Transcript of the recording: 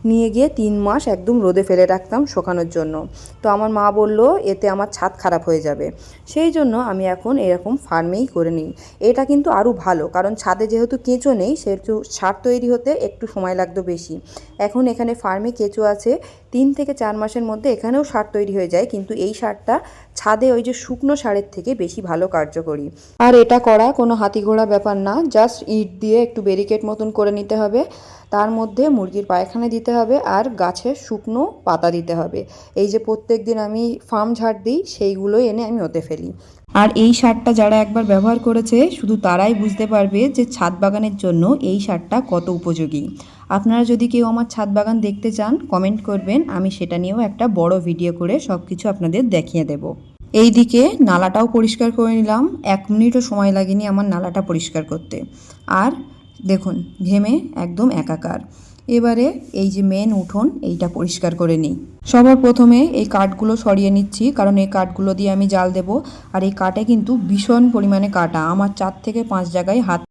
নিয়ে গিয়ে 3 মাস একদম রোদে ফেলে রাখতাম শুকানোর জন্য। তো আমার মা বলল এতে আমার ছাদ খারাপ হয়ে যাবে, সেই জন্য আমি এখন এরকম ফার্মেই করে নিই। এটা কিন্তু আরও ভালো, কারণ ছাদে যেহেতু কেঁচো নেই সেহেতু সার তৈরি হতে একটু সময় লাগতো বেশি। এখন এখানে ফার্মে কেঁচো আছে, 3 থেকে 4 মাসের মধ্যে এখানেও সার তৈরি হয়ে যায়, কিন্তু এই সারটা ছাদে ওই যে শুকনো সারের থেকে বেশি ভালো কার্যকরী। আর এটা করা কোনো হাতি ঘোড়া ব্যাপার না, জাস্ট ইট দিয়ে একটু ব্যারিকেড মতন করে নিতে হবে, তার মধ্যে মুরগির পায়খানা দিতে হবে আর গাছের শুকনো পাতা দিতে হবে। এই যে প্রত্যেক দিন আমি ফার্ম ঝাড় দিই সেইগুলোই এনে আমি ওতে ফেলি। আর এই সারটা যারা একবার ব্যবহার করেছে শুধু তারাই বুঝতে পারবে যে ছাদ বাগানের জন্য এই সারটা কত উপযোগী। আপনারা যদি কেউ আমার ছাদ বাগান দেখতে চান কমেন্ট করবেন, আমি সেটা নিয়েও একটা বড় ভিডিও করে সব কিছু আপনাদের দেখিয়ে দেব। এইদিকে নালাটাও পরিষ্কার করে নিলাম, 1 মিনিটও সময় লাগেনি আমার নালাটা পরিষ্কার করতে। আর দেখুন ঘেমে একদম একাকার। এবারে এই যে মেন উঠোন এইটা পরিষ্কার করে নিই। সবার প্রথমে এই কাঠগুলো সরিয়ে নিচ্ছি, কারণ এই কাঠগুলো দিয়ে আমি জাল দেব। আর এই কাঠে কিন্তু ভীষণ পরিমাণে কাটা, আমার 4 থেকে 5 জায়গায় হাত